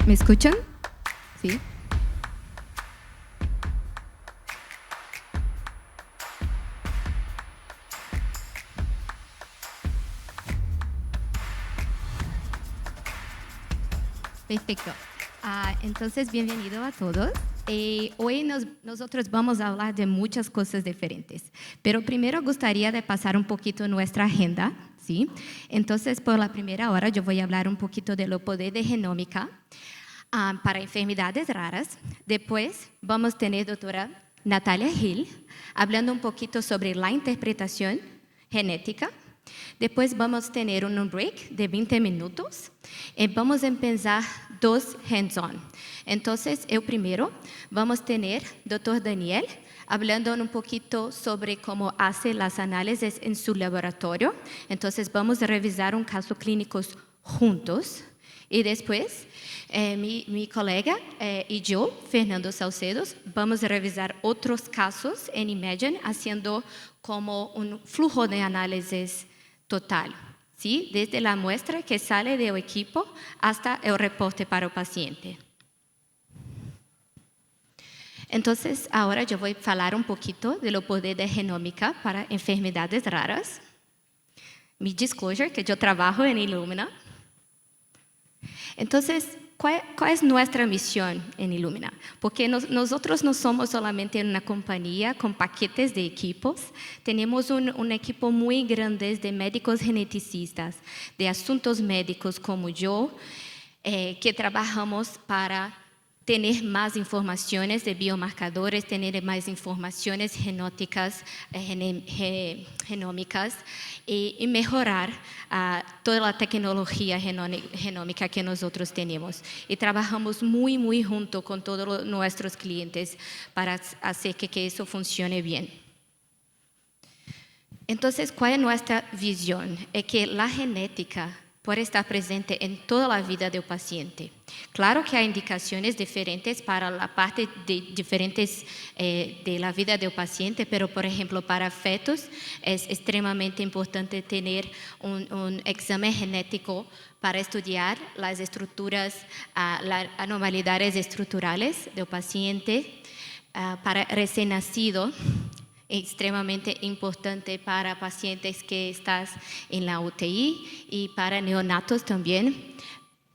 ¿Me escuchan? Sí. Perfecto. Entonces, bienvenido a todos. Hoy nosotros vamos a hablar de muchas cosas diferentes, pero primero gustaría de pasar un poquito nuestra agenda, ¿sí? Entonces, por la primera hora yo voy a hablar un poquito de lo poder de genómica para enfermedades raras. Después vamos a tener doctora Natalia Hill hablando un poquito sobre la interpretación genética. Después vamos a tener un break de 20 minutos y vamos a empezar 2 hands-on. Entonces, el primero, vamos a tener Dr. Daniel hablando un poquito sobre cómo hace las análisis en su laboratorio. Entonces, vamos a revisar un caso clínico juntos. Y después, mi colega y yo, Fernando Salcedo, vamos a revisar otros casos en Imagine, haciendo como un flujo de análisis total, ¿sí? Desde la muestra que sale del equipo hasta el reporte para el paciente. Entonces, ahora yo voy a hablar un poquito de lo poder de genómica para enfermedades raras. Mi disclosure, que yo trabajo en Illumina. Entonces, ¿cuál es nuestra misión en Illumina? Porque nosotros no somos solamente una compañía con paquetes de equipos, tenemos un equipo muy grande de médicos geneticistas, de asuntos médicos como yo, que trabajamos para tener más informaciones de biomarcadores, tener más informaciones genómicas y mejorar toda la tecnología genómica que nosotros tenemos. Y trabajamos muy junto con todos nuestros clientes para hacer que eso funcione bien. Entonces, ¿cuál es nuestra visión? Es que la genética puede estar presente en toda la vida del paciente. Claro que hay indicaciones diferentes para la parte diferentes de la vida del paciente, pero por ejemplo para fetos es extremadamente importante tener un examen genético para estudiar las estructuras, las anormalidades estructurales del paciente. Para recién nacido, extremadamente importante para pacientes que están en la UTI y para neonatos también.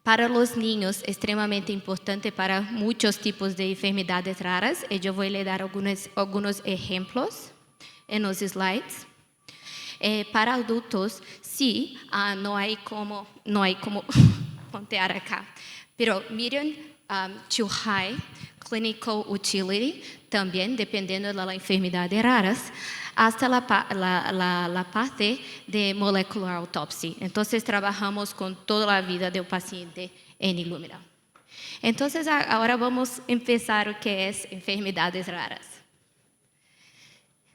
Para los niños, extremadamente importante para muchos tipos de enfermedades raras. Y yo voy a dar algunos ejemplos en los slides. Para adultos, sí, no hay como pontear acá. Pero miren, too high clinical utility, también dependiendo de la enfermedad de raras, hasta la parte de molecular autopsy. Entonces, trabajamos con toda la vida del paciente en Illumina. Entonces, ahora vamos a empezar lo que es enfermedades raras.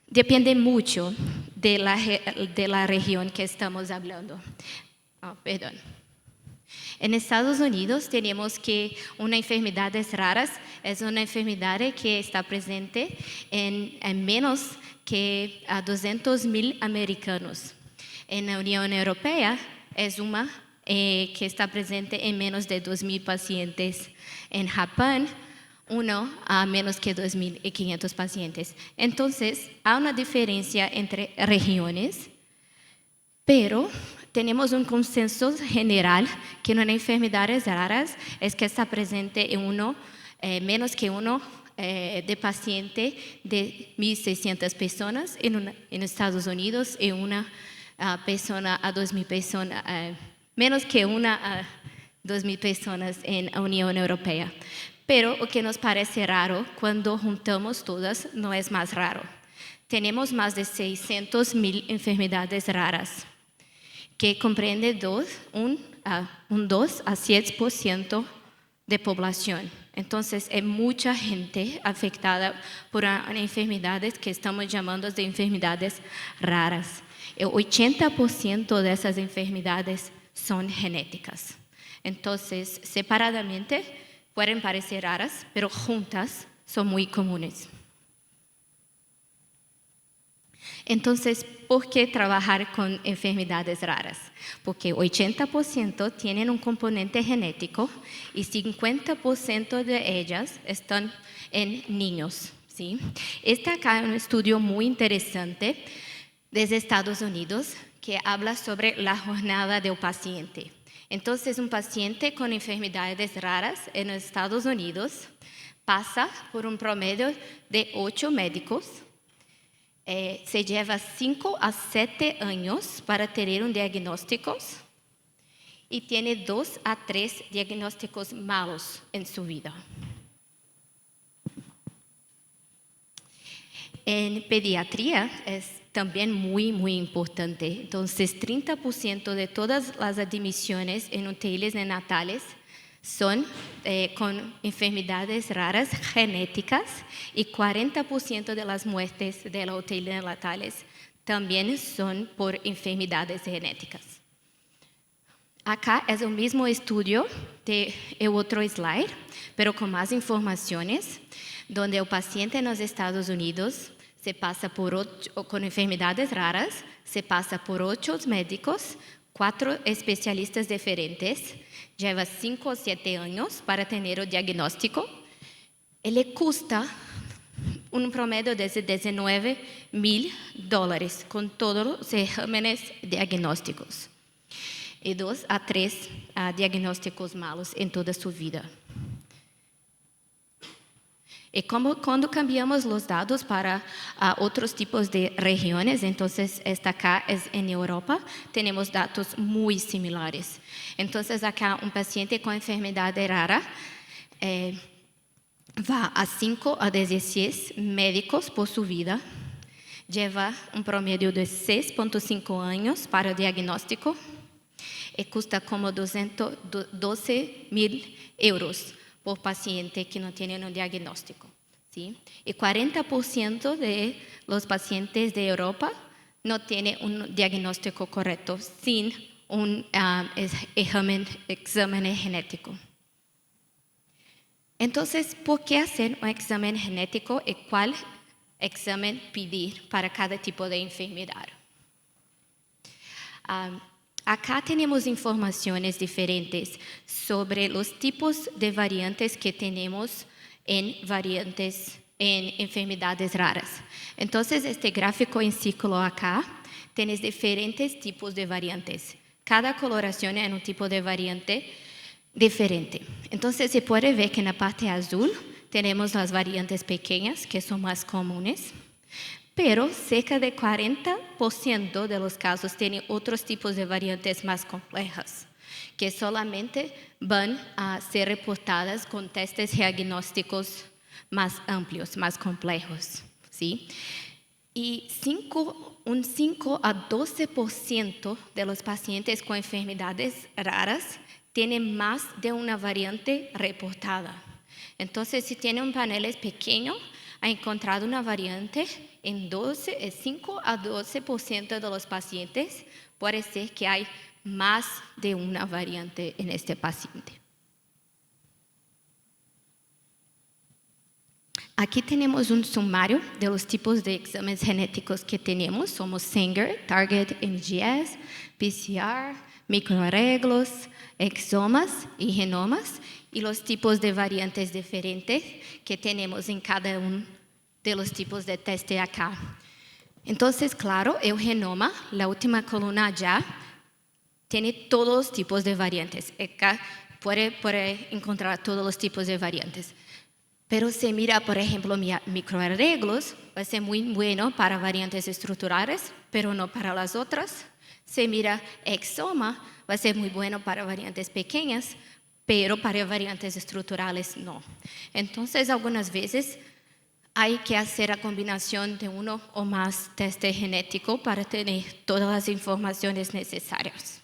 Depende mucho de la región que estamos hablando. Perdón. En Estados Unidos tenemos que una enfermedad raras es una enfermedad que está presente en menos que 200,000 americanos. En la Unión Europea es una que está presente en menos de 2,000 pacientes. En Japón, uno a menos que 2,500 pacientes. Entonces, hay una diferencia entre regiones, pero tenemos un consenso general que en enfermedades raras es que está presente en menos que uno de paciente de 1,600 personas en Estados Unidos y una persona a 2,000 personas, menos que una a 2,000 personas en la Unión Europea. Pero lo que nos parece raro cuando juntamos todas no es más raro. Tenemos más de 600,000 enfermedades raras, que comprende 2 a 7% de población. Entonces, es mucha gente afectada por enfermedades que estamos llamando de enfermedades raras. El 80% de esas enfermedades son genéticas. Entonces, separadamente pueden parecer raras, pero juntas son muy comunes. Entonces, ¿por qué trabajar con enfermedades raras? Porque 80% tienen un componente genético y 50% de ellas están en niños, ¿sí? Este acá es un estudio muy interesante desde Estados Unidos que habla sobre la jornada del paciente. Entonces, un paciente con enfermedades raras en los Estados Unidos pasa por un promedio de 8 médicos. Se lleva 5 a 7 años para tener un diagnóstico y tiene 2 a 3 diagnósticos malos en su vida. En pediatría es también muy, muy importante. Entonces, 30% de todas las admisiones en UTIs neonatales son con enfermedades raras genéticas y 40% de las muertes de las UTIs neonatales también son por enfermedades genéticas. Acá es el mismo estudio de el otro slide, pero con más informaciones, donde el paciente en los Estados Unidos se pasa con enfermedades raras, se pasa por 8 médicos, 4 especialistas diferentes, lleva 5 o 7 años para tener el diagnóstico, y le cuesta un promedio de $19,000 con todos los exámenes diagnósticos y 2 a 3 diagnósticos malos en toda su vida. Y cuando cambiamos los datos para otros tipos de regiones, entonces esta acá es en Europa, tenemos datos muy similares. Entonces acá un paciente con enfermedad rara va a 5 a 16 médicos por su vida, lleva un promedio de 6,5 años para el diagnóstico y cuesta como €12,000 por paciente que no tienen un diagnóstico, ¿sí? Y 40% de los pacientes de Europa no tienen un diagnóstico correcto sin un examen genético. Entonces, ¿por qué hacer un examen genético y cuál examen pedir para cada tipo de enfermedad? Acá tenemos informaciones diferentes sobre los tipos de variantes que tenemos en enfermedades raras. Entonces, este gráfico en círculo acá, tienes diferentes tipos de variantes. Cada coloración es un tipo de variante diferente. Entonces, se puede ver que en la parte azul tenemos las variantes pequeñas, que son más comunes. Pero cerca de 40% de los casos tienen otros tipos de variantes más complejas, que solamente van a ser reportadas con testes diagnósticos más amplios, más complejos, ¿sí? Y un 5 a 12% de los pacientes con enfermedades raras tienen más de una variante reportada. Entonces, si tiene un panel pequeño, ha encontrado una variante en 5 a 12% de los pacientes, puede ser que hay más de una variante en este paciente. Aquí tenemos un sumario de los tipos de exámenes genéticos que tenemos. Somos Sanger, Target, NGS, PCR, microarreglos, exomas y genomas, y los tipos de variantes diferentes que tenemos en cada uno de los tipos de teste acá. Entonces, claro, el genoma, la última columna allá, tiene todos los tipos de variantes. Acá puede encontrar todos los tipos de variantes. Pero si mira, por ejemplo, microarreglos, va a ser muy bueno para variantes estructurales, pero no para las otras. Si mira exoma, va a ser muy bueno para variantes pequeñas, pero para variantes estructurales no. Entonces, algunas veces hay que hacer la combinación de uno o más testes genéticos para tener todas las informaciones necesarias.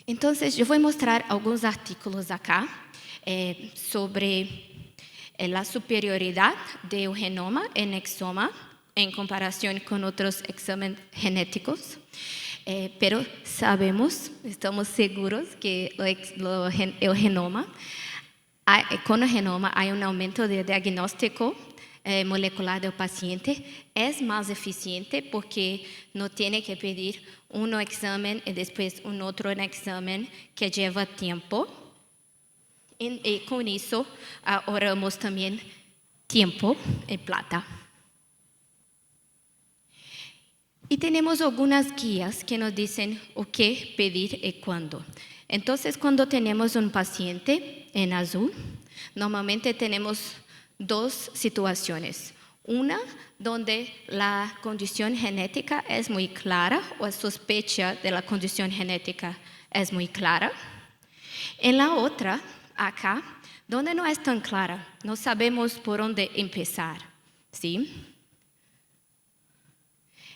Entonces, yo voy a mostrar algunos artículos acá sobre la superioridad del genoma en exoma en comparación con otros exámenes genéticos. Pero estamos seguros que con el genoma hay un aumento de diagnóstico molecular del paciente es más eficiente porque no tiene que pedir un examen y después un otro examen que lleva tiempo. Y con eso ahorramos también tiempo y plata. Y tenemos algunas guías que nos dicen o qué pedir y cuándo. Entonces, cuando tenemos un paciente en azul, normalmente tenemos dos situaciones. Una donde la condición genética es muy clara o la sospecha de la condición genética es muy clara. En la otra, acá, donde no es tan clara, no sabemos por dónde empezar, ¿sí?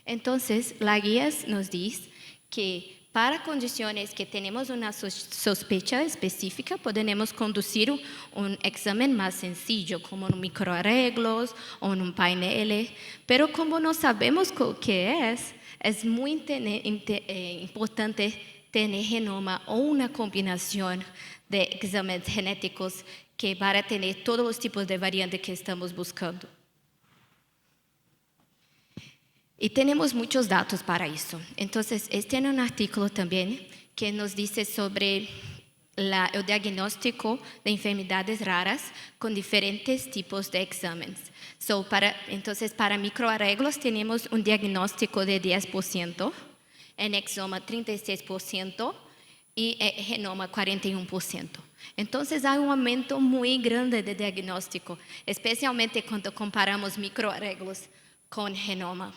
Entonces, la guía nos dice que para condiciones que tenemos una sospecha específica, podemos conducir un examen más sencillo, como un microarreglos o un painel, pero como no sabemos qué es muy importante tener genoma o una combinación de exámenes genéticos que para tener todos los tipos de variantes que estamos buscando. Y tenemos muchos datos para eso. Entonces, este es un artículo también que nos dice sobre el diagnóstico de enfermedades raras con diferentes tipos de exámenes. Entonces, para microarreglos tenemos un diagnóstico de 10%, en exoma 36% y genoma 41%. Entonces, hay un aumento muy grande de diagnóstico, especialmente cuando comparamos microarreglos con genoma.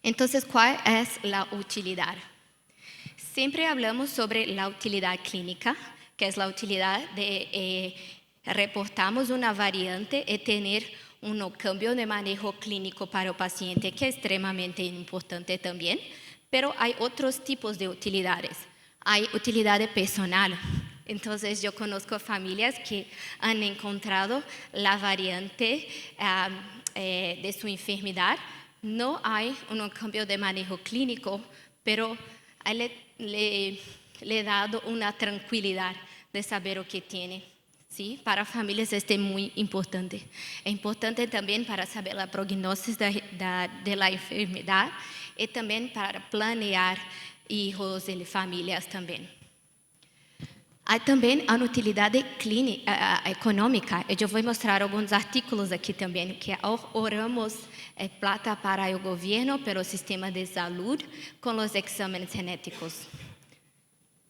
Entonces, ¿cuál es la utilidad? Siempre hablamos sobre la utilidad clínica, que es la utilidad de reportarmos una variante y tener un cambio de manejo clínico para el paciente, que es extremadamente importante también, pero hay otros tipos de utilidades. Hay utilidad personal. Entonces, yo conozco familias que han encontrado la variante de su enfermedad. No hay un cambio de manejo clínico, pero le he dado una tranquilidad de saber lo que tiene. ¿Sí? Para familias esto es muy importante. Es importante también para saber la prognosis de la enfermedad y también para planear hijos y familias también. Hay también una utilidad económica. Yo voy a mostrar algunos artículos aquí también que ahorramos plata para el gobierno, para el sistema de salud, con los exámenes genéticos.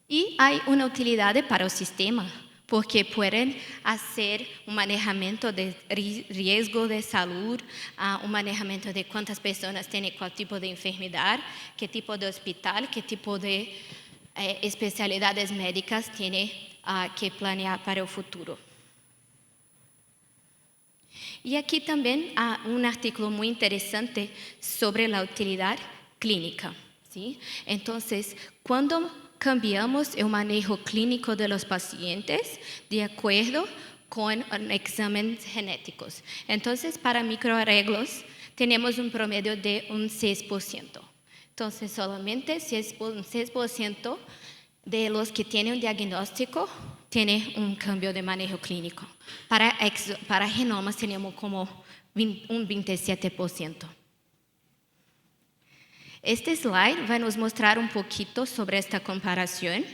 Y hay una utilidad para el sistema, porque pueden hacer un manejamiento de riesgo de salud, un manejamiento de cuántas personas tienen cuál tipo de enfermedad, qué tipo de hospital, qué tipo de especialidades médicas tiene que planear para el futuro. Y aquí también hay un artículo muy interesante sobre la utilidad clínica, ¿sí? Entonces, cuando cambiamos el manejo clínico de los pacientes de acuerdo con exámenes genéticos. Entonces, para microarreglos tenemos un promedio de un 6%. Entonces, solamente 6% de los que tienen un diagnóstico tienen un cambio de manejo clínico. Para genomas tenemos como un 27%. Este slide va a nos mostrar un poquito sobre esta comparación.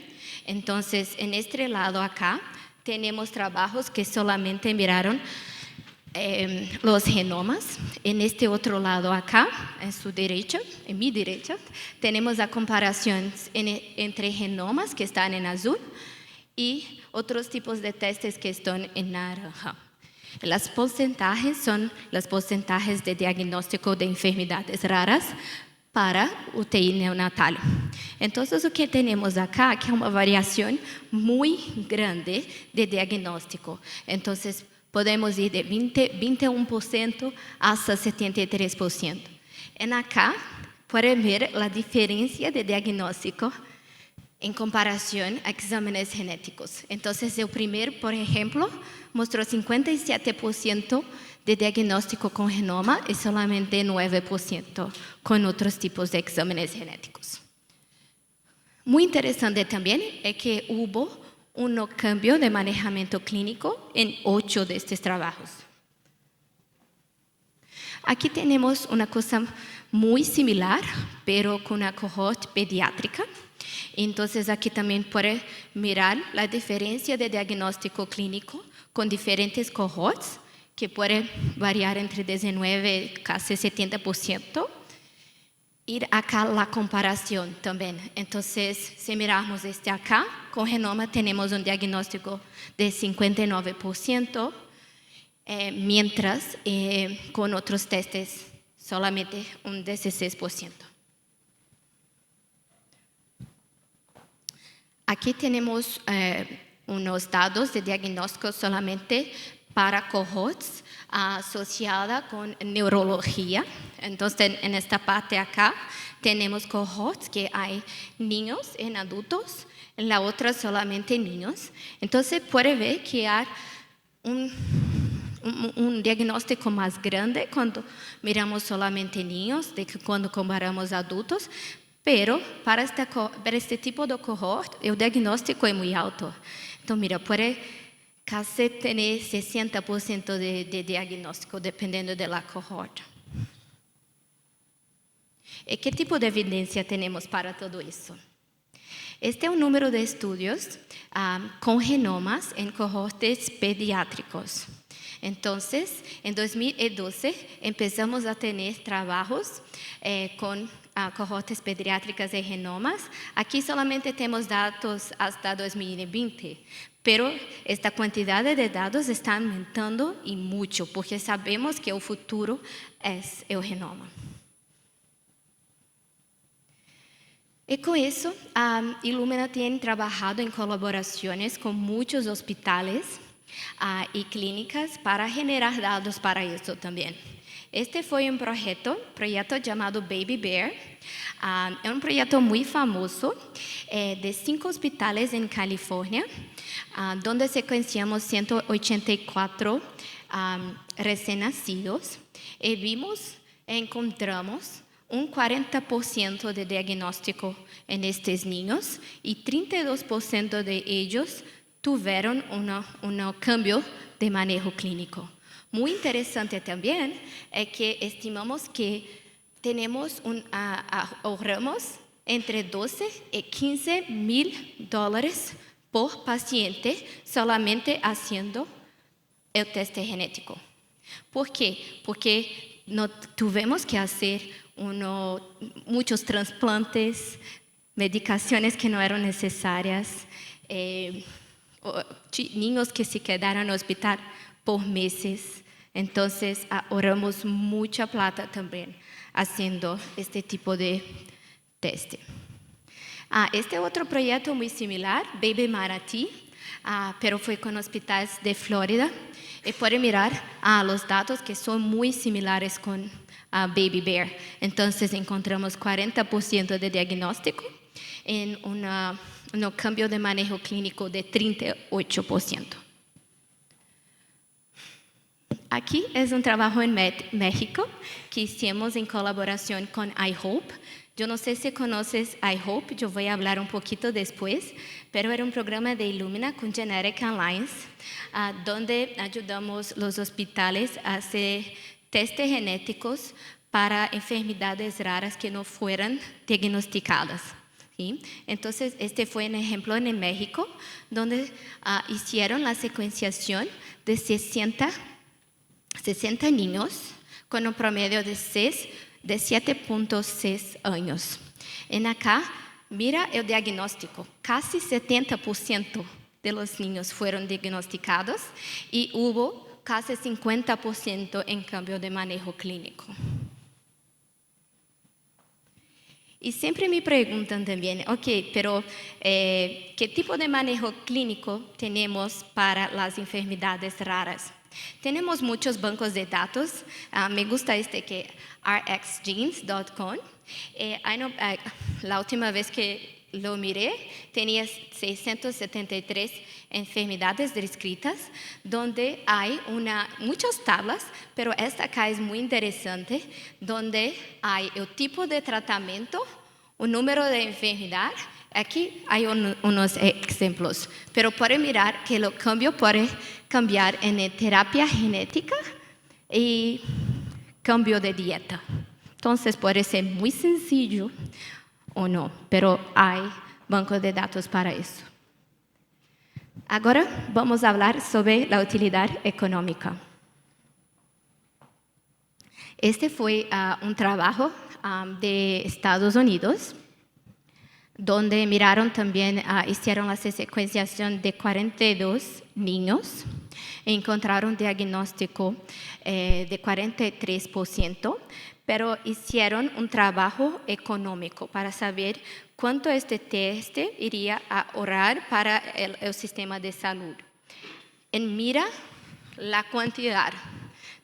Entonces, en este lado acá, tenemos trabajos que solamente miraron los genomas. En este otro lado acá, en mi derecha, tenemos la comparación entre genomas que están en azul y otros tipos de testes que están en naranja. Los porcentajes son los porcentajes de diagnóstico de enfermedades raras para UTI neonatal. Entonces, lo que tenemos acá que es una variación muy grande de diagnóstico. Entonces, podemos ir de 21% hasta 73%. En acá, pueden ver la diferencia de diagnóstico en comparación a exámenes genéticos. Entonces, el primer, por ejemplo, mostró 57% de diagnóstico con genoma y solamente 9% con otros tipos de exámenes genéticos. Muy interesante también es que hubo un cambio de manejamiento clínico en 8 de estos trabajos. Aquí tenemos una cosa muy similar, pero con una cohort pediátrica. Entonces, aquí también puede mirar la diferencia de diagnóstico clínico con diferentes cohorts, que puede variar entre 19 y casi 70%. Ir acá la comparación también. Entonces, si miramos este acá, con genoma tenemos un diagnóstico de 59%, mientras con otros testes solamente un 16%. Aquí tenemos unos datos de diagnóstico solamente para cohorts asociada con neurología. Entonces, en esta parte acá tenemos cohorts que hay niños en adultos, en la otra solamente niños. Entonces, puede ver que hay un diagnóstico más grande cuando miramos solamente niños de que cuando comparamos adultos, pero para este tipo de cohort, el diagnóstico es muy alto. Entonces, mira, puede casi tener 60% de diagnóstico, dependiendo de la cohort. ¿Y qué tipo de evidencia tenemos para todo eso? Este es un número de estudios con genomas en cohortes pediátricos. Entonces, en 2012 empezamos a tener trabajos con cohortes pediátricas de genomas. Aquí solamente tenemos datos hasta 2020, pero esta cantidad de datos está aumentando y mucho, porque sabemos que el futuro es el genoma. Y con eso, Illumina tiene trabajado en colaboraciones con muchos hospitales y clínicas para generar datos para eso también. Este fue un proyecto llamado Baby Bear. Es un proyecto muy famoso de 5 hospitales en California, donde secuenciamos 184 recién nacidos y encontramos un 40% de diagnóstico en estos niños y 32% de ellos tuvieron un cambio de manejo clínico. Muy interesante también es que estimamos que tenemos ahorramos entre 12 y 15 mil dólares por paciente solamente haciendo el test genético. ¿Por qué? Porque no tuvimos que hacer muchos trasplantes, medicaciones que no eran necesarias, niños que se quedaron en el hospital por meses. Entonces, ahorramos mucha plata también haciendo este tipo de test. Este otro proyecto muy similar, Baby Manatee, pero fue con hospitales de Florida. Y pueden mirar los datos que son muy similares con Baby Bear. Entonces, encontramos 40% de diagnóstico en un cambio de manejo clínico de 38%. Aquí es un trabajo en México que hicimos en colaboración con iHope. Yo no sé si conoces iHope, yo voy a hablar un poquito después, pero era un programa de Illumina con Genetic Alliance, donde ayudamos los hospitales a hacer testes genéticos para enfermedades raras que no fueran diagnosticadas. ¿Sí? Entonces, este fue un ejemplo en México, donde hicieron la secuenciación de 60 niños con un promedio de 7.6 años. En acá, mira el diagnóstico. Casi 70% de los niños fueron diagnosticados y hubo casi 50% en cambio de manejo clínico. Y siempre me preguntan también, pero ¿qué tipo de manejo clínico tenemos para las enfermedades raras? Tenemos muchos bancos de datos. Me gusta que rxgenes.com. La última vez que lo miré, tenía 673 enfermedades descritas, donde hay muchas tablas, pero esta acá es muy interesante, donde hay el tipo de tratamiento, el número de enfermedad Aquí hay unos ejemplos, pero pueden mirar que el cambio puede cambiar en terapia genética y cambio de dieta. Entonces puede ser muy sencillo o no, pero hay bancos de datos para eso. Ahora vamos a hablar sobre la utilidad económica. Este fue un trabajo de Estados Unidos, donde miraron también, hicieron la secuenciación de 42 niños e encontraron diagnóstico de 43%, pero hicieron un trabajo económico para saber cuánto este teste iría a ahorrar para el sistema de salud. En mira la cantidad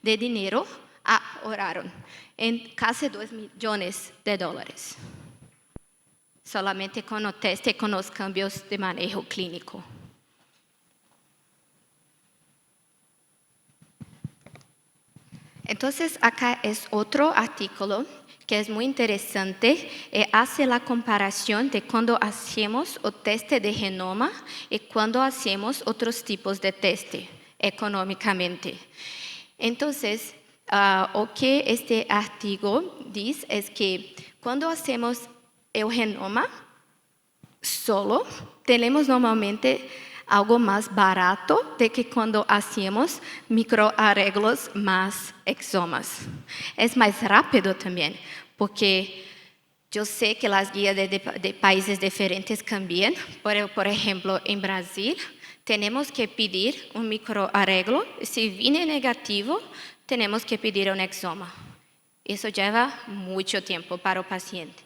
de dinero ahorraron en casi $2 millones. Solamente con el teste y con los cambios de manejo clínico. Entonces, acá es otro artículo que es muy interesante y hace la comparación de cuando hacemos el teste de genoma y cuando hacemos otros tipos de teste económicamente. Entonces, lo que este artículo dice es que cuando hacemos el genoma solo, tenemos normalmente algo más barato de que cuando hacemos microarreglos más exomas. Es más rápido también, porque yo sé que las guías de países diferentes cambian. Por ejemplo, en Brasil, tenemos que pedir un microarreglo. Si viene negativo, tenemos que pedir un exoma. Eso lleva mucho tiempo para el paciente.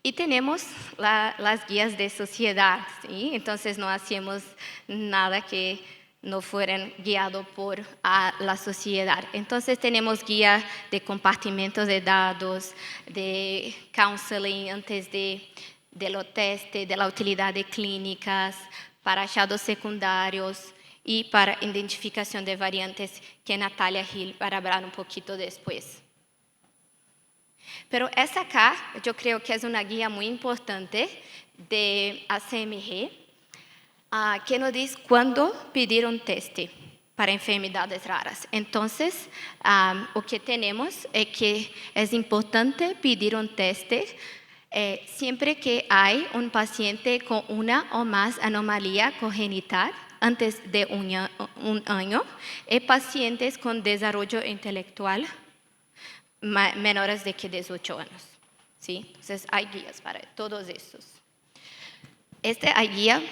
Y tenemos las guías de sociedad, ¿sí? Entonces no hacemos nada que no fueran guiados por la sociedad. Entonces tenemos guía de compartimiento de datos, de counseling antes de los testes, de la utilidad de clínicas, para achados secundarios y para identificación de variantes, que Natalia Hill va a hablar un poquito después. Pero esta acá, yo creo que es una guía muy importante de ACMG, que nos dice cuándo pedir un teste para enfermedades raras. Entonces, lo que tenemos es que es importante pedir un teste siempre que hay un paciente con una o más anomalía congenital antes de un año y pacientes con desarrollo intelectual menores de 18 años. ¿Sí? Entonces, hay guías para todos estos. Hay guía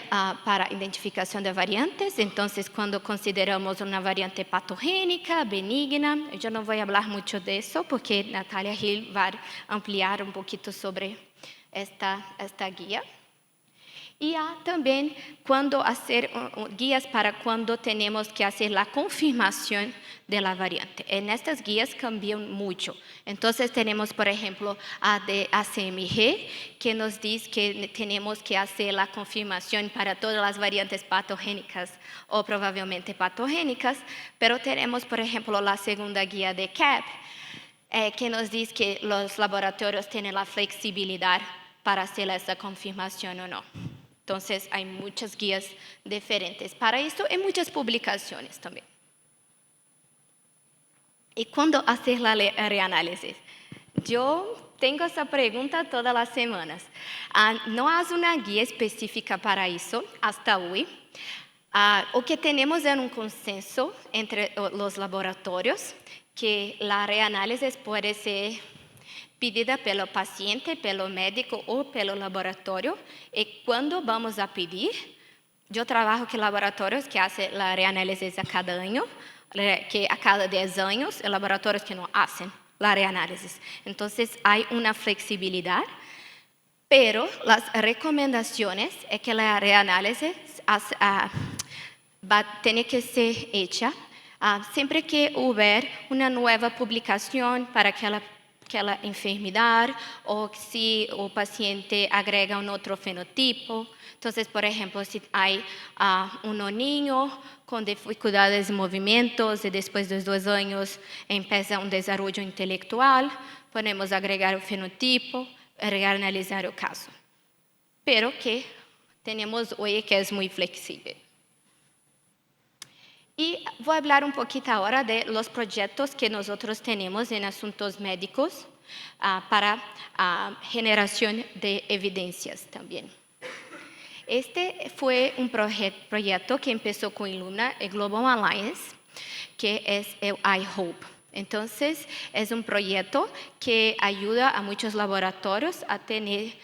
para identificación de variantes. Entonces, cuando consideramos una variante patogénica, benigna, yo no voy a hablar mucho de eso porque Natalia Hill va a ampliar un poquito sobre esta guía. Y también cuando hacer guías para cuando tenemos que hacer la confirmación de la variante. En estas guías cambian mucho. Entonces tenemos, por ejemplo, de ACMG, que nos dice que tenemos que hacer la confirmación para todas las variantes patogénicas o probablemente patogénicas, pero tenemos, por ejemplo, la segunda guía de CAP, que nos dice que los laboratorios tienen la flexibilidad para hacer esa confirmación o no. Entonces, hay muchas guías diferentes para esto y muchas publicaciones también. ¿Y cuándo hacer la reanálisis? Yo tengo esa pregunta todas las semanas. No hay una guía específica para eso hasta hoy. Lo que tenemos es un consenso entre los laboratorios que la reanálisis puede ser pedida pelo paciente, pelo médico o pelo laboratorio. Y cuando vamos a pedir, yo trabajo con laboratorios que hacen la reanálisis a cada año, que a cada 10 años, y laboratorios que no hacen la reanálisis. Entonces, hay una flexibilidad, pero las recomendaciones es que la reanálisis va a tener que ser hecha siempre que hubiera una nueva publicación para aquela enfermedad o si el paciente agrega un otro fenotipo. Entonces, por ejemplo, si hay un niño con dificultades de movimientos y después de 2 años empieza un desarrollo intelectual, podemos agregar el fenotipo. reanalizar el caso. Pero que tenemos hoy que es muy flexible. Y voy a hablar un poquito ahora de los proyectos que nosotros tenemos en asuntos médicos para generación de evidencias también. Este fue un proyecto que empezó con Illumina, el Global Alliance, que es el iHope. Entonces, es un proyecto que ayuda a muchos laboratorios a tener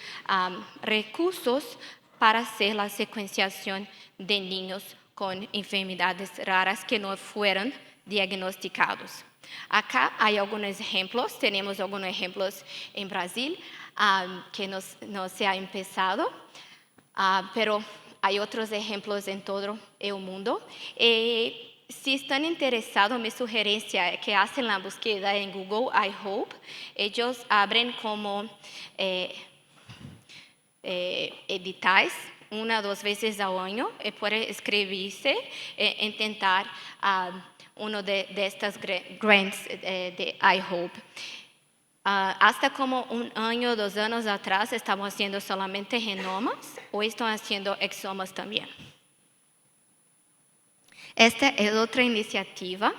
recursos para hacer la secuenciación de niños con enfermedades raras que no fueron diagnosticados. Acá hay algunos ejemplos, tenemos algunos ejemplos en Brasil que no se ha empezado, pero hay otros ejemplos en todo el mundo. Si están interesados, mi sugerencia es que hacen la búsqueda en Google iHope. Ellos abren como editais 1 o 2 veces al año y puede inscribirse e intentar uno de estas grants de iHope. Hasta como 1 año, 2 años atrás, estamos haciendo solamente genomas, hoy están haciendo exomas también. Esta es otra iniciativa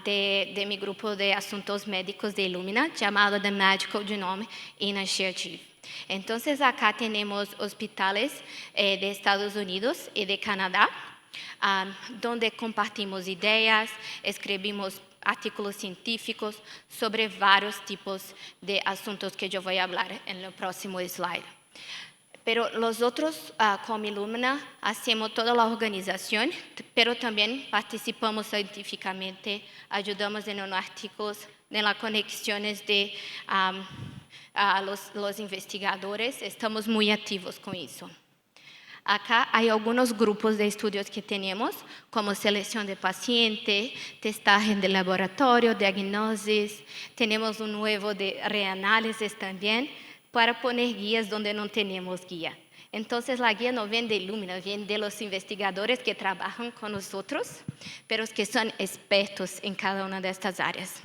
de mi grupo de asuntos médicos de Illumina, llamado The Medical Genome Initiative. Entonces, acá tenemos hospitales de Estados Unidos y de Canadá, donde compartimos ideas, escribimos artículos científicos sobre varios tipos de asuntos que yo voy a hablar en el próximo slide. Pero nosotros, como Illumina, hacemos toda la organización, pero también participamos científicamente, ayudamos en los artículos, en las conexiones de los investigadores, estamos muy activos con eso. Acá hay algunos grupos de estudios que tenemos, como selección de paciente, testaje de laboratorio, diagnosis, tenemos un nuevo de reanálisis también, para poner guías donde no tenemos guía. Entonces, la guía no viene de Illumina, viene de los investigadores que trabajan con nosotros, pero que son expertos en cada una de estas áreas.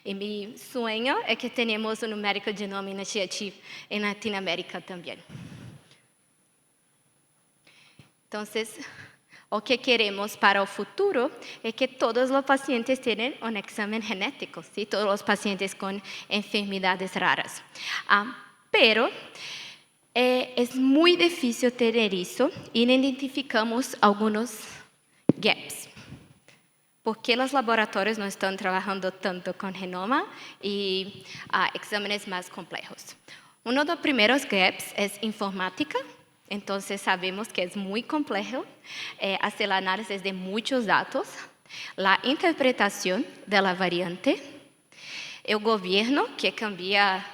Y mi sueño es que tenemos un Medical Genome Initiative en Latinoamérica también. Entonces, lo que queremos para el futuro es que todos los pacientes tengan un examen genético, ¿sí? Todos los pacientes con enfermedades raras. Pero es muy difícil tener eso y identificamos algunos gaps. ¿Por qué los laboratorios no están trabajando tanto con genoma y exámenes más complejos? Uno de los primeros gaps es informática. Entonces sabemos que es muy complejo hacer el análisis de muchos datos, la interpretación de la variante, el gobierno que cambia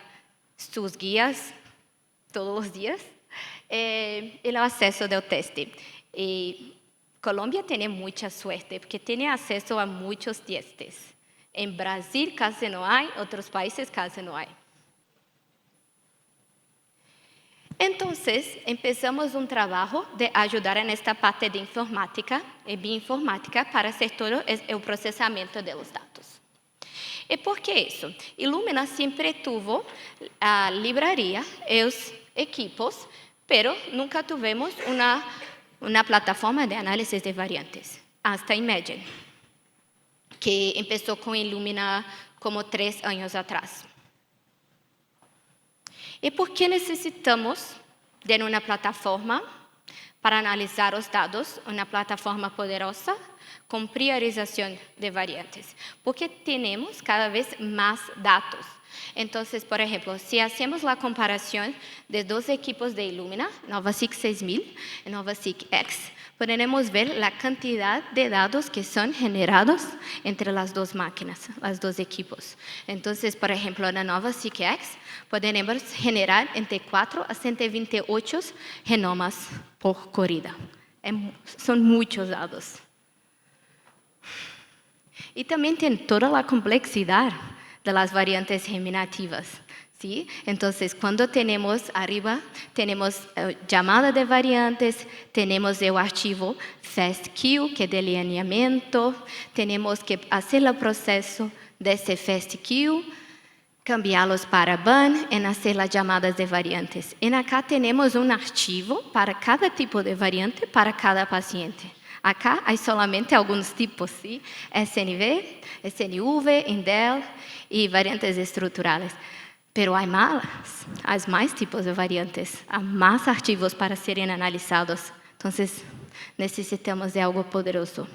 sus guías todos los días, el acceso del teste. Y Colombia tiene mucha suerte porque tiene acceso a muchos testes. En Brasil casi no hay, otros países casi no hay. Entonces, empezamos un trabajo de ayudar en esta parte de informática y bioinformática para hacer todo el procesamiento de los datos. ¿Y por qué eso? Illumina siempre tuvo a librería y los equipos, pero nunca tuvimos una plataforma de análisis de variantes, hasta Imagine, que empezó con Illumina como 3 años atrás. ¿Y por qué necesitamos de una plataforma para analizar los datos, una plataforma poderosa con priorización de variantes? Porque tenemos cada vez más datos. Entonces, por ejemplo, si hacemos la comparación de 2 equipos de Illumina, NovaSeq 6000 y NovaSeq X, podemos ver la cantidad de datos que son generados entre las 2 máquinas, los 2 equipos. Entonces, por ejemplo, en la NovaSeq X podemos generar entre 4 a 128 genomas por corrida. Son muchos datos. Y también tiene toda la complejidad de las variantes germinativas, ¿sí? Entonces, cuando tenemos arriba, tenemos llamada de variantes, tenemos el archivo FASTQ, que es de lineamiento, tenemos que hacer el proceso de ese FASTQ, cambiarlos para BAN en hacer las llamadas de variantes. En acá tenemos un archivo para cada tipo de variante para cada paciente. Acá hay solamente algunos tipos, ¿sí? SNV, SNV, INDEL y variantes estructurales. Pero hay más tipos de variantes, hay más archivos para serem analisados. Entonces, necesitamos de algo poderoso.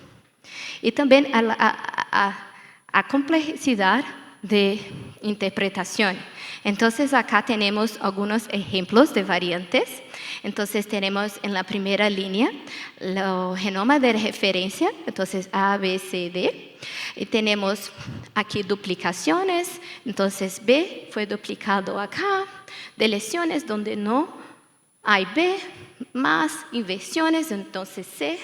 Y también a complejidad de interpretación. Entonces, acá tenemos algunos ejemplos de variantes. Entonces, tenemos en la primera línea el genoma de referencia, entonces A, B, C, D. Y tenemos aquí duplicaciones, entonces B fue duplicado acá, deleciones donde no hay B, más inversiones, entonces C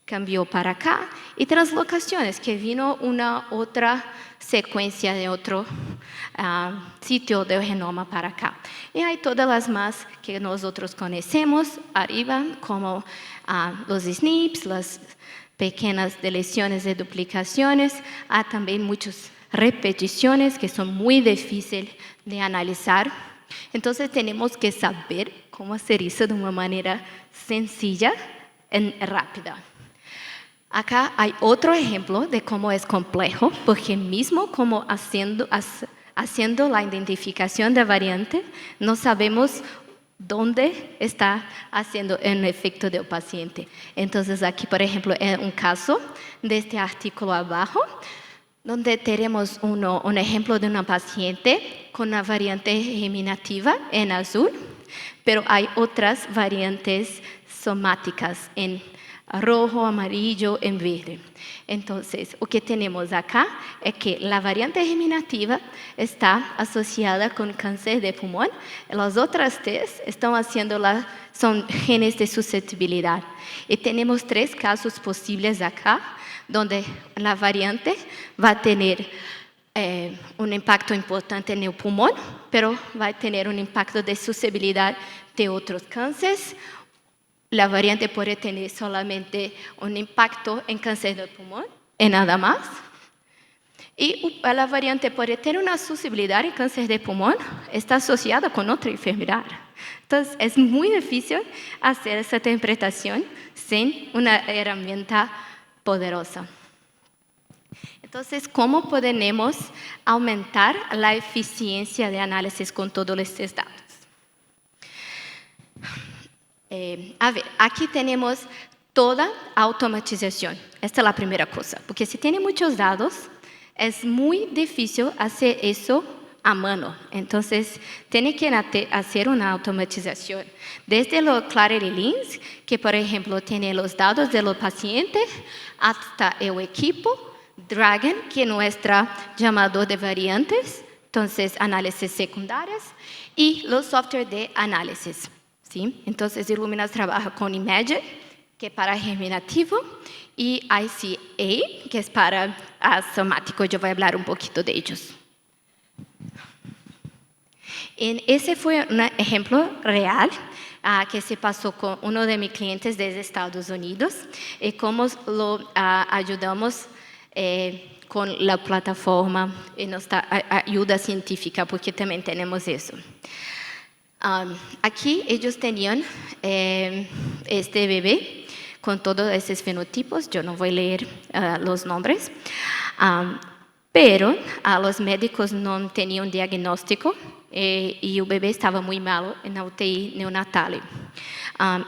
cambió para acá, y translocaciones, que vino una otra secuencia de otro sitio del genoma para acá. Y hay todas las más que nosotros conocemos arriba, como los SNPs, las pequeñas deleciones de duplicaciones. Hay también muchas repeticiones que son muy difíciles de analizar. Entonces tenemos que saber cómo hacer eso de una manera sencilla y rápida. Acá hay otro ejemplo de cómo es complejo, porque mismo como haciendo la identificación de variante, no sabemos dónde está haciendo el efecto del paciente. Entonces aquí, por ejemplo, es un caso de este artículo abajo, donde tenemos un ejemplo de una paciente con una variante germinativa en azul, pero hay otras variantes somáticas en rojo, amarillo, en verde. Entonces, lo que tenemos acá es que la variante germinativa está asociada con cáncer de pulmón. Las otras tres son genes de susceptibilidad. Y tenemos 3 casos posibles acá, donde la variante va a tener un impacto importante en el pulmón, pero va a tener un impacto de susceptibilidad de otros cánceres. La variante puede tener solamente un impacto en cáncer del pulmón y nada más. Y la variante puede tener una susceptibilidad en cáncer de pulmón, está asociada con otra enfermedad. Entonces, es muy difícil hacer esa interpretación sin una herramienta poderosa. Entonces, ¿cómo podemos aumentar la eficiencia de análisis con todos estos datos? Aquí tenemos toda automatización. Esta es la primera cosa, porque si tiene muchos datos, es muy difícil hacer eso a mano. Entonces, tiene que hacer una automatización. Desde los Clarity Links, que por ejemplo tiene los datos de los pacientes, hasta el equipo, Dragon, que es nuestro llamador de variantes, entonces análisis secundarias, y los software de análisis. ¿Sí? Entonces, Illuminas trabaja con Imagine, que es para germinativo, y ICA, que es para somático. Yo voy a hablar un poquito de ellos. Ese fue un ejemplo real que se pasó con uno de mis clientes desde Estados Unidos, y cómo lo ayudamos con la plataforma y nuestra ayuda científica, porque también tenemos eso. Aquí ellos tenían este bebé con todos esos fenotipos. Yo no voy a leer los nombres, pero los médicos no tenían diagnóstico y el bebé estaba muy malo en la UTI neonatal.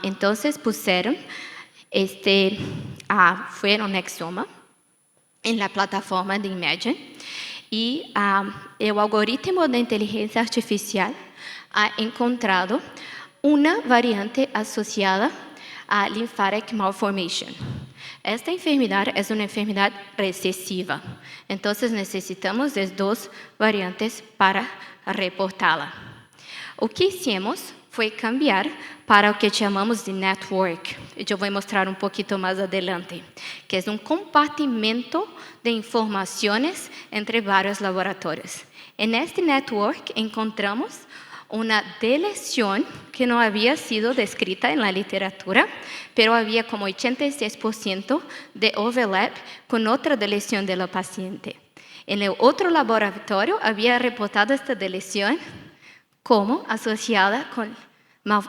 Entonces pusieron fue un exoma en la plataforma de Imagine, y el algoritmo de inteligencia artificial ha encontrado una variante asociada a lymphatic malformation. Esta enfermedad es una enfermedad recesiva, entonces necesitamos de 2 variantes para reportarla. O que hicimos fue cambiar para o que chamamos de network. Eu vou mostrar um pouquinho mais adelante, que é um compartimento de informações entre vários laboratórios. Neste network encontramos una deleción que no había sido descrita en la literatura, pero había como 86% de overlap con otra deleción de la paciente. En el otro laboratorio había reportado esta lesión como asociada con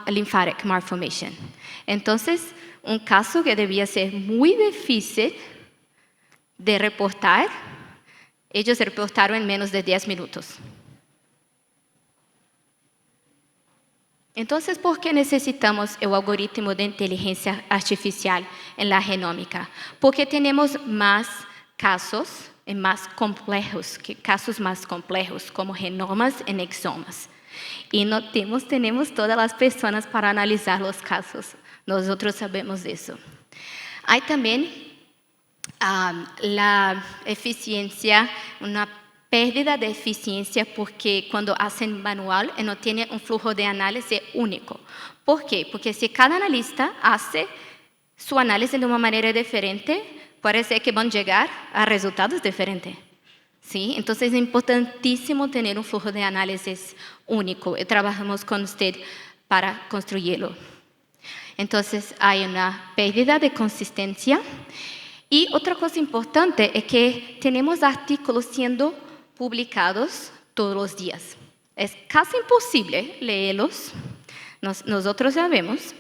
lymphatic malformation. Entonces, un caso que debía ser muy difícil de reportar, ellos reportaron en menos de 10 minutos. Entonces, ¿por qué necesitamos el algoritmo de inteligencia artificial en la genómica? Porque tenemos más casos casos más complejos, como genomas y exomas. Y no tenemos todas las personas para analizar los casos. Nosotros sabemos de eso. Hay también la eficiencia, una pérdida de eficiencia porque cuando hacen manual no tienen un flujo de análisis único. ¿Por qué? Porque si cada analista hace su análisis de una manera diferente, parece que van a llegar a resultados diferentes. ¿Sí? Entonces es importantísimo tener un flujo de análisis único y trabajamos con usted para construirlo. Entonces hay una pérdida de consistencia. Y otra cosa importante es que tenemos artículos siendo publicados todos los días. Es casi imposible leerlos, nosotros sabemos.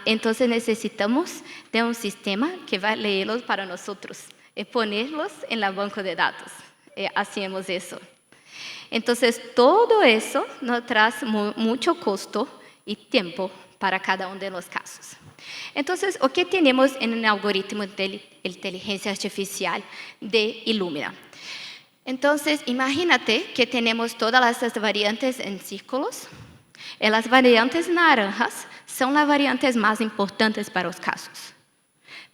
Entonces necesitamos de un sistema que va a leerlos para nosotros y ponerlos en la banco de datos. Hacemos eso. Entonces todo eso nos trae mucho costo y tiempo para cada uno de los casos. Entonces, ¿qué tenemos en el algoritmo de inteligencia artificial de Illumina? Entonces, imagínate que tenemos todas estas variantes en círculos. Y las variantes naranjas son las variantes más importantes para los casos.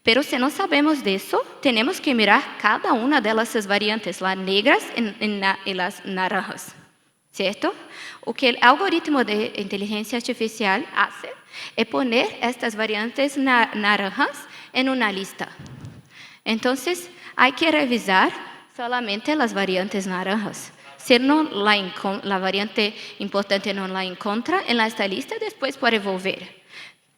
Pero si no sabemos de eso, tenemos que mirar cada una de esas variantes, las negras y las naranjas. ¿Cierto? O que el algoritmo de inteligencia artificial hace es poner estas variantes naranjas en una lista. Entonces, hay que revisar solamente las variantes naranjas. Si no la variante importante no la encuentra en esta lista, después puede volver.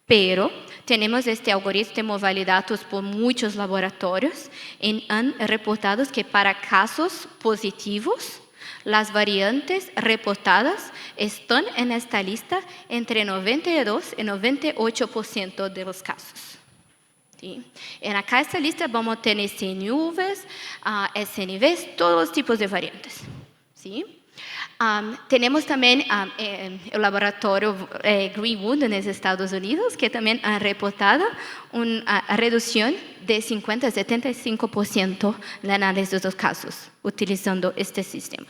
Pero tenemos este algoritmo validado por muchos laboratorios y han reportado que para casos positivos, las variantes reportadas están en esta lista entre 92 y 98% de los casos. ¿Sí? En acá esta lista vamos a tener CNVs, SNVs, todos los tipos de variantes. ¿Sí? Tenemos también el laboratorio Greenwood en los Estados Unidos, que también ha reportado una reducción de 50 a 75% en el análisis de los casos utilizando este sistema.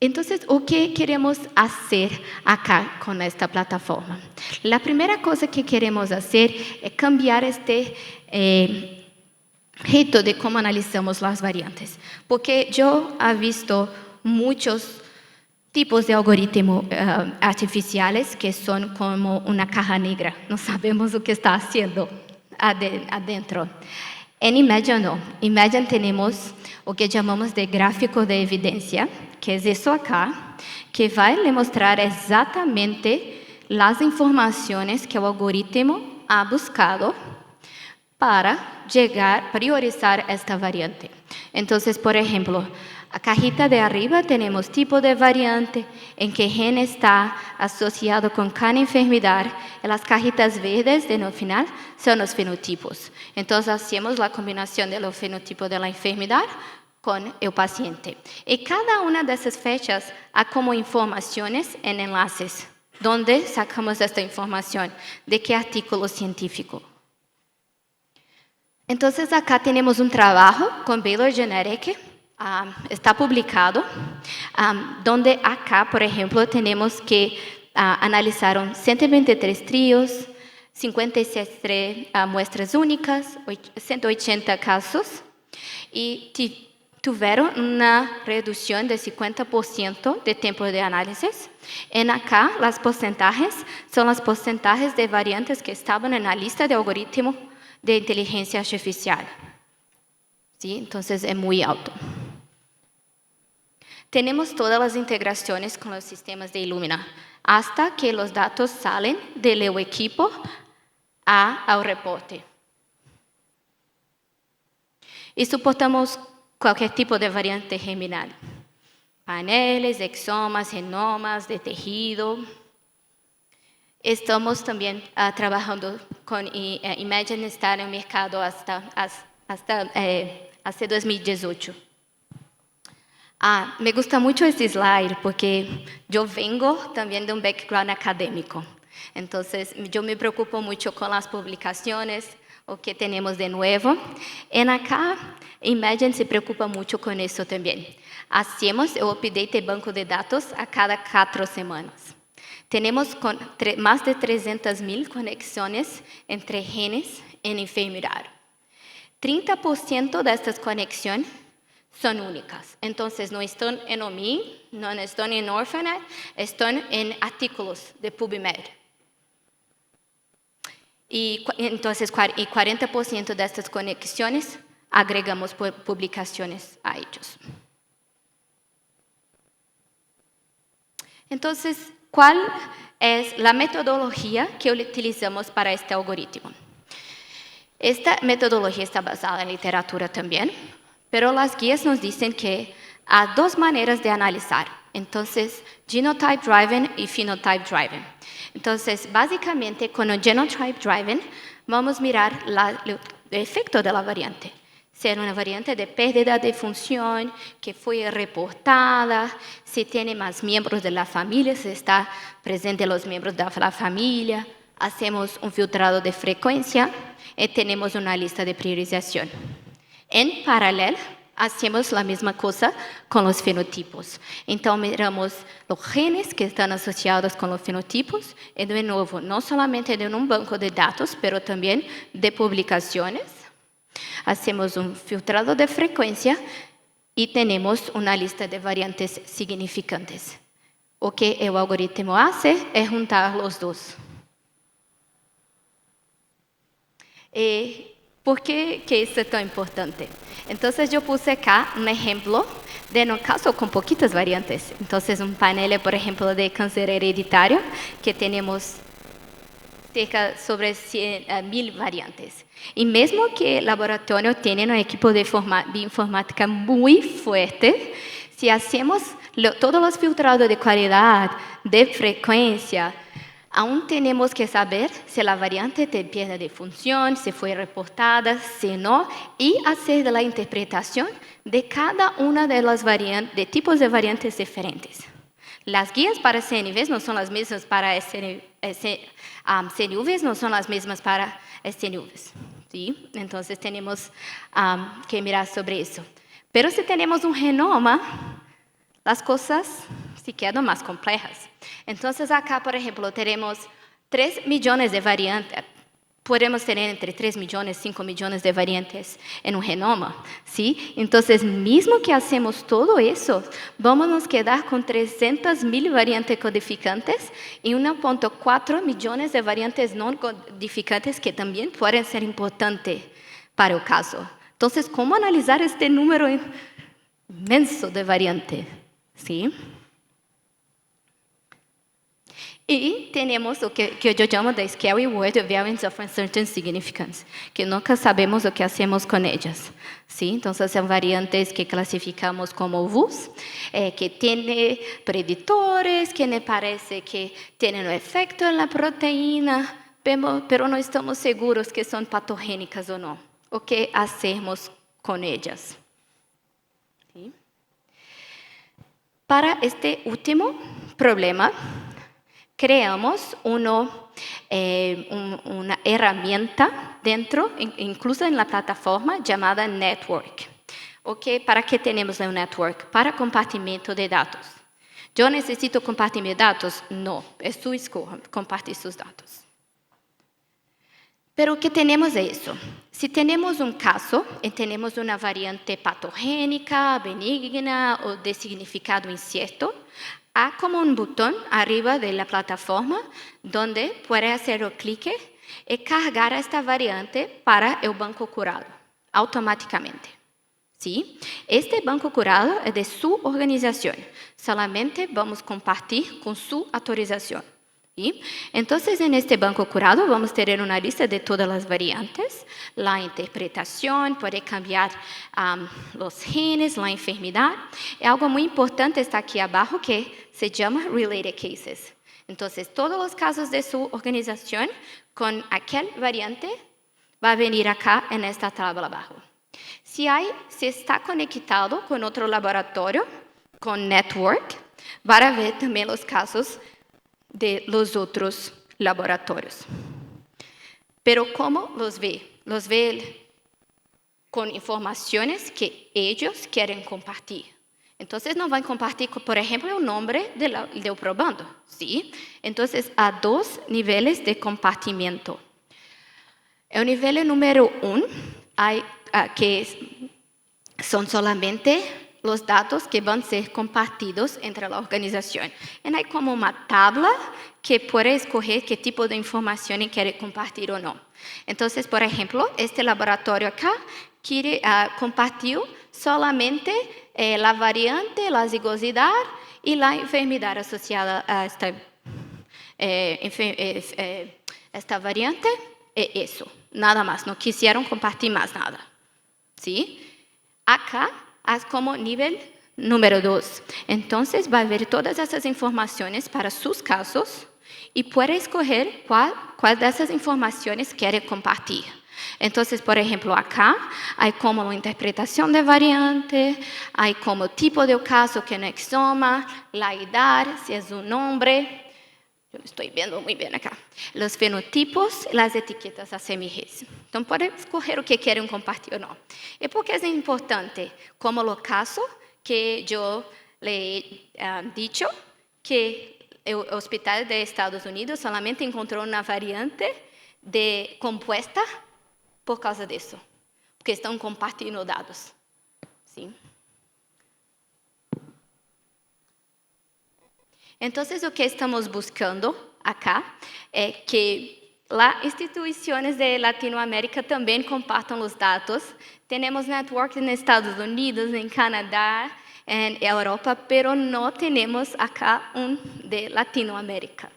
Entonces, ¿qué queremos hacer acá con esta plataforma? La primera cosa que queremos hacer es cambiar este reto de cómo analizamos las variantes. Porque yo he visto muchos tipos de algoritmos artificiales que son como una caja negra. No sabemos lo que está haciendo adentro. En Imagine no. Imagine tenemos o que llamamos de gráfico de evidencia, que es eso acá, que va a mostrar exatamente las informaciones que el algoritmo ha buscado para priorizar esta variante. Entonces, por ejemplo, a cajita de arriba tenemos tipo de variante, en qué gen está asociado con cada enfermedad, y las cajitas verdes en el final son los fenotipos. Entonces, hacemos la combinación del fenotipo de la enfermedad con el paciente. Y cada una de esas fechas hay como informaciones en enlaces. ¿Dónde sacamos esta información? ¿De qué artículo científico? Entonces, acá tenemos un trabajo con Baylor Genetics, está publicado, donde acá, por ejemplo, tenemos que analizaron 123 tríos, 57 muestras únicas, 180 casos, y tuvieron una reducción de 50% de tiempo de análisis. En acá, los porcentajes son los porcentajes de variantes que estaban en la lista de algoritmo de inteligencia artificial. ¿Sí? Entonces, es muy alto. Tenemos todas las integraciones con los sistemas de Illumina, hasta que los datos salen del equipo al reporte. y soportamos cualquier tipo de variante germinal. Paneles, exomas, genomas de tejido. Estamos también trabajando con Imagine, estar en el mercado hasta hace 2018. Me gusta mucho este slide porque yo vengo también de un background académico. Entonces, yo me preocupo mucho con las publicaciones, o que tenemos de nuevo. En acá, Imagine se preocupa mucho con eso también. Hacemos el update de banco de datos a cada 4 semanas. Tenemos más de 300,000 conexiones entre genes en enfermedad. 30% de estas conexiones son únicas. Entonces, no están en OMI, no están en Orphanet, están en artículos de PubMed. Y entonces, 40% de estas conexiones agregamos publicaciones a ellos. Entonces, ¿cuál es la metodología que utilizamos para este algoritmo? Esta metodología está basada en literatura también, pero las guías nos dicen que hay 2 maneras de analizar. Entonces, genotype driven y phenotype driven. Entonces, básicamente, con el genotype driven, vamos a mirar el efecto de la variante. Si era una variante de pérdida de función, que fue reportada, si tiene más miembros de la familia, si está presente los miembros de la familia. Hacemos un filtrado de frecuencia y tenemos una lista de priorización. En paralelo, hacemos la misma cosa con los fenotipos. Entonces, miramos los genes que están asociados con los fenotipos y, de nuevo, no solamente en un banco de datos, pero también de publicaciones. Hacemos un filtrado de frecuencia y tenemos una lista de variantes significantes. Lo que el algoritmo hace es juntar los dos. ¿Por qué eso es tan importante? Entonces, yo puse acá un ejemplo de un caso con poquitas variantes. Entonces, un panel, por ejemplo, de cáncer hereditario, que tenemos cerca sobre 100,000 variantes. Y mismo que el laboratorio tiene un equipo de informática muy fuerte, si hacemos todos los filtrados de calidad, de frecuencia, aún tenemos que saber si la variante tiene pérdida de función, si fue reportada, si no, y hacer la interpretación de cada una de los de tipos de variantes diferentes. Las guías para CNVs no son las mismas para CNVs, no son las mismas para SNVs. ¿Sí? Entonces, tenemos que mirar sobre eso. Pero si tenemos un genoma, las cosas se quedan más complejas. Entonces, acá, por ejemplo, tenemos 3 millones de variantes. Podemos tener entre 3 millones, 5 millones de variantes en un genoma, ¿sí? Entonces, mismo que hacemos todo eso, vamos a nos quedar con 300,000 variantes codificantes y 1,4 millones de variantes no codificantes que también pueden ser importantes para el caso. Entonces, ¿cómo analizar este número inmenso de variantes? ¿Sí? Y tenemos lo que yo llamo de scary word of variants of uncertain significance, que nunca sabemos lo que hacemos con ellas. ¿Sí? Entonces, son variantes que clasificamos como VUS, que tienen predictores, que me parece que tienen un efecto en la proteína, pero no estamos seguros que son patogénicas o no. O qué hacemos con ellas. ¿Sí? Para este último problema, creamos una herramienta dentro, incluso en la plataforma, llamada Network. Okay, ¿para qué tenemos el Network? Para compartimiento de datos. ¿Yo necesito compartir mis datos? No, es su escoja, compartir sus datos. Pero ¿qué tenemos de eso? Si tenemos un caso y tenemos una variante patogénica, benigna o de significado incierto, hay como un botón arriba de la plataforma donde puede hacer el clic y cargar esta variante para el banco curado automáticamente. ¿Sí? Este banco curado es de su organización. Solamente vamos a compartir con su autorización. ¿Sí? Entonces, en este banco curado vamos a tener una lista de todas las variantes, la interpretación, puede cambiar los genes, la enfermedad. Y algo muy importante está aquí abajo que se llama Related Cases. Entonces, todos los casos de su organización con aquel variante va a venir acá en esta tabla abajo. Si está conectado con otro laboratorio, con network, van a ver también los casos de los otros laboratorios. Pero ¿cómo los ve? Los ve con informaciones que ellos quieren compartir. Entonces, no van a compartir, por ejemplo, el nombre del probando, ¿sí? Entonces, hay dos niveles de compartimiento. El nivel número 1, que son solamente los datos que van a ser compartidos entre la organización. Y hay como una tabla que puede escoger qué tipo de información quiere compartir o no. Entonces, por ejemplo, este laboratorio acá quiere compartir solamente la variante, la zigosidad y la enfermedad asociada a esta variante. Eso, nada más, no quisieron compartir más nada. ¿Sí? Acá es como nivel número 2. Entonces va a ver todas esas informaciones para sus casos y puede escoger cuál de esas informaciones quiere compartir. Entonces, por ejemplo, acá hay como la interpretación de variante, hay como tipo de caso que no exoma, la edad, si es un nombre. Yo estoy viendo muy bien acá. Los fenotipos, las etiquetas ACMGs. Entonces, pueden escoger o que quieren compartir o no. ¿Y por qué es importante? Como el caso que yo le he dicho, que el Hospital de Estados Unidos solamente encontró una variante compuesta por causa de eso, porque están compartiendo datos. ¿Sí? Entonces, lo que estamos buscando acá es que las instituciones de Latinoamérica también compartan los datos. Tenemos network en Estados Unidos, en Canadá, en Europa, pero no tenemos acá un de Latinoamérica.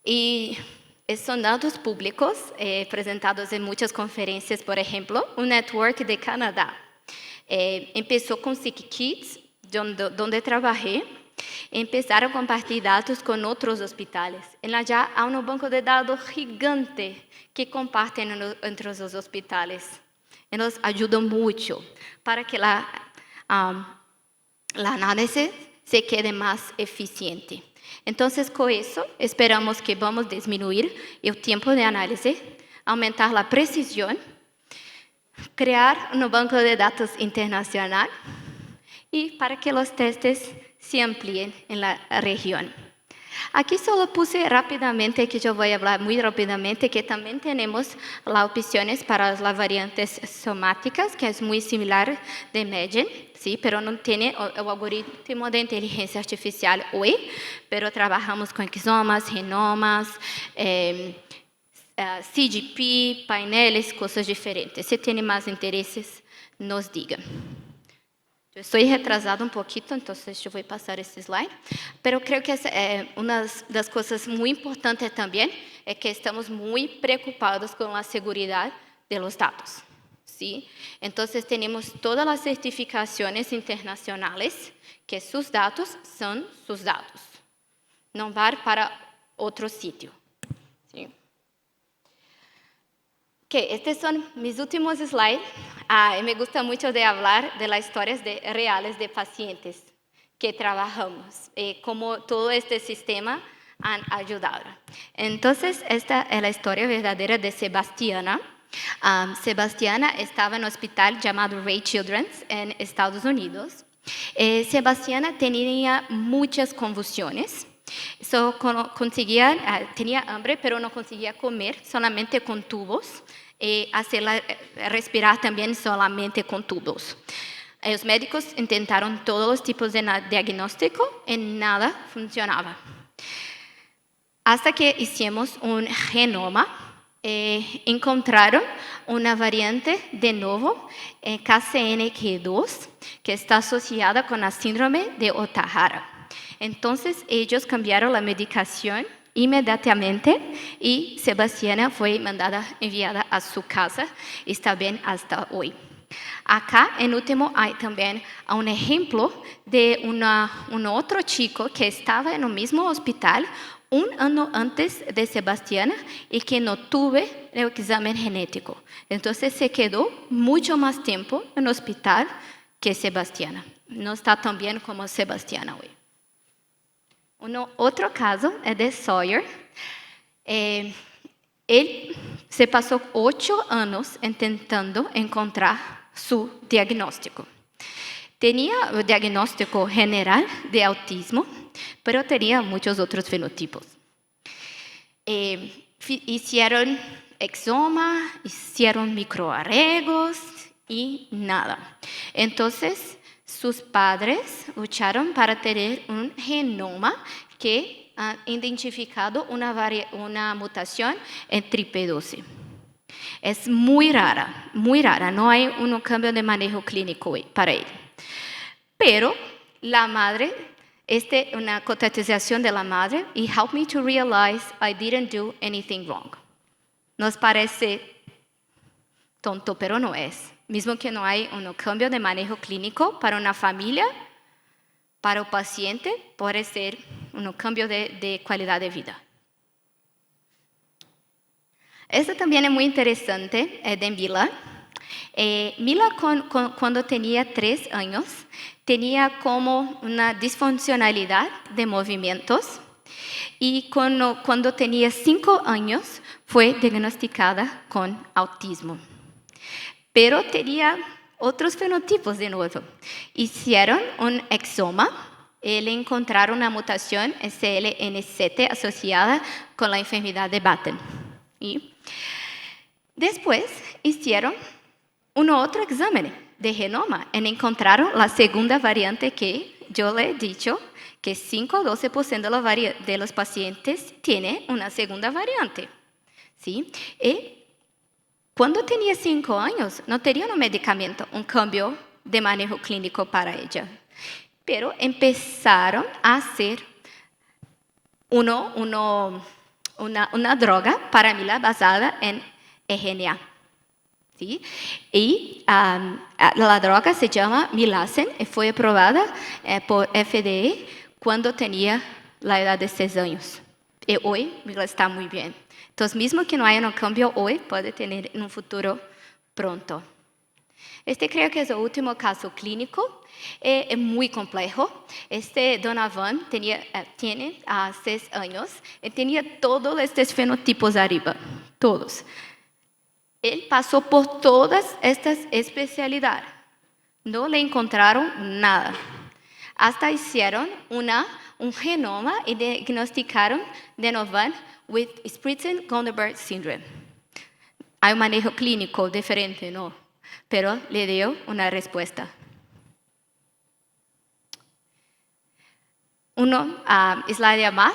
Y son datos públicos presentados en muchas conferencias, por ejemplo, un network de Canadá. Empezó con SickKids, donde trabajé. Empezaron a compartir datos con otros hospitales. Ya hay un banco de datos gigante que comparten entre los hospitales. Y nos ayuda mucho para que la análisis se quede más eficiente. Entonces, con eso, esperamos que vamos a disminuir el tiempo de análisis, aumentar la precisión, crear un banco de datos internacional y para que los testes se amplíen en la región. Aquí solo puse rápidamente, que yo voy a hablar muy rápidamente, que también tenemos las opciones para las variantes somáticas, que es muy similar de Median, ¿sí? Pero no tiene el algoritmo de inteligencia artificial hoy, pero trabajamos con exomas, genomas, CGP, paineles, cosas diferentes. Si tiene más intereses, nos digan. Eu estou retrasado um pouquinho, então eu vou passar esse slide. Pero creo que uma das coisas muito importantes também é que estamos muito preocupados com a segurança de los dados. ¿Sí? Entonces tenemos todas las certificaciones internacionales que sus datos son sus datos. No van para otro sitio. ¿Sí? Okay, estos son mis últimos slides. Me gusta mucho de hablar de las historias reales de pacientes que trabajamos, cómo todo este sistema han ayudado. Entonces, esta es la historia verdadera de Sebastiana. Sebastiana estaba en un hospital llamado Ray Children's en Estados Unidos. Sebastiana tenía muchas convulsiones. Tenía hambre, pero no conseguía comer, solamente con tubos. Hacerla respirar también solamente con tubos. Los médicos intentaron todos los tipos de diagnóstico y nada funcionaba. Hasta que hicimos un genoma, encontraron una variante de nuevo, KCNQ2, que está asociada con la síndrome de Ohtahara. Entonces, ellos cambiaron la medicación inmediatamente y Sebastiana fue enviada a su casa y está bien hasta hoy. Acá, en último, hay también un ejemplo de un otro chico que estaba en el mismo hospital un año antes de Sebastiana y que no tuvo el examen genético. Entonces se quedó mucho más tiempo en el hospital que Sebastiana. No está tan bien como Sebastiana hoy. Otro caso es de Sawyer. Él se pasó 8 años intentando encontrar su diagnóstico. Tenía el diagnóstico general de autismo, pero tenía muchos otros fenotipos. Hicieron exoma, hicieron microarreglos y nada. Entonces, sus padres lucharon para tener un genoma que ha identificado una mutación en TRP12. Es muy rara, no hay un cambio de manejo clínico para él. Pero la madre, una contextualización de la madre, y help me to realize I didn't do anything wrong. Nos parece tonto, pero no es. Mismo que no hay un cambio de manejo clínico para una familia, para el paciente puede ser un cambio de calidad de vida. Esto también es muy interesante de Mila. Mila cuando tenía 3 años tenía como una disfuncionalidad de movimientos y cuando tenía 5 años fue diagnosticada con autismo. Pero tenía otros fenotipos de nuevo. Hicieron un exoma y le encontraron una mutación SLN7 asociada con la enfermedad de Batten. Y después hicieron un otro examen de genoma y encontraron la segunda variante que yo le he dicho, que 5 o 12% de los pacientes tiene una segunda variante. ¿Sí? Y cuando tenía 5 años, no tenía un medicamento, un cambio de manejo clínico para ella. Pero empezaron a hacer una droga para Mila basada en RNA. ¿Sí? Y la droga se llama Milacen y fue aprobada por FDA cuando tenía la edad de 6 años. Y hoy Mila está muy bien. Entonces, mismo que no haya un cambio hoy, puede tener en un futuro pronto. Creo que es el último caso clínico. Es muy complejo. Donovan tiene 6 años y tenía todos estos fenotipos arriba, todos. Él pasó por todas estas especialidades. No le encontraron nada. Hasta hicieron un genoma y diagnosticaron Donovan with Spritzen-Gutenberg syndrome. Hay un manejo clínico diferente, ¿no? Pero le dio una respuesta. Slide más.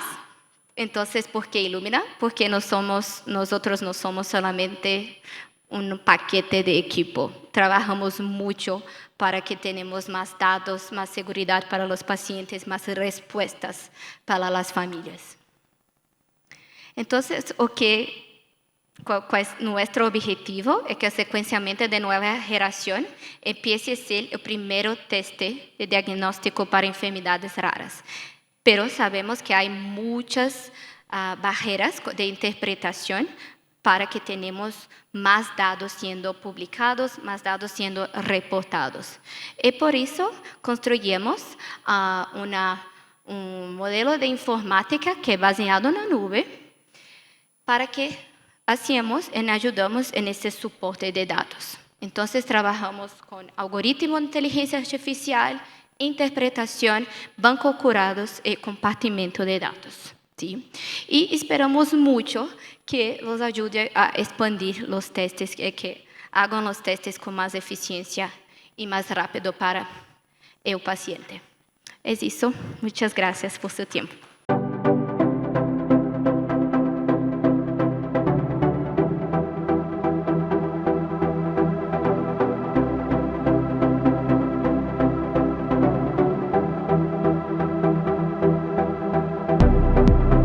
Entonces, ¿por qué Illumina? Porque nosotros no somos solamente un paquete de equipo. Trabajamos mucho para que tenemos más datos, más seguridad para los pacientes, más respuestas para las familias. Entonces, ¿cuál es nuestro objetivo? Es que el secuenciamiento de nueva generación empiece a ser el primer test de diagnóstico para enfermedades raras. Pero sabemos que hay muchas barreras de interpretación para que tenemos más datos siendo publicados, más datos siendo reportados. Y por eso construimos un modelo de informática que es baseado en la nube para que hacemos y ayudamos en este soporte de datos. Entonces trabajamos con algoritmos de inteligencia artificial, interpretación, bancos curados y compartimento de datos. ¿Sí? Y esperamos mucho que los ayude a expandir los testes, que hagan los testes con más eficiencia y más rápido para el paciente. Es eso. Muchas gracias por su tiempo.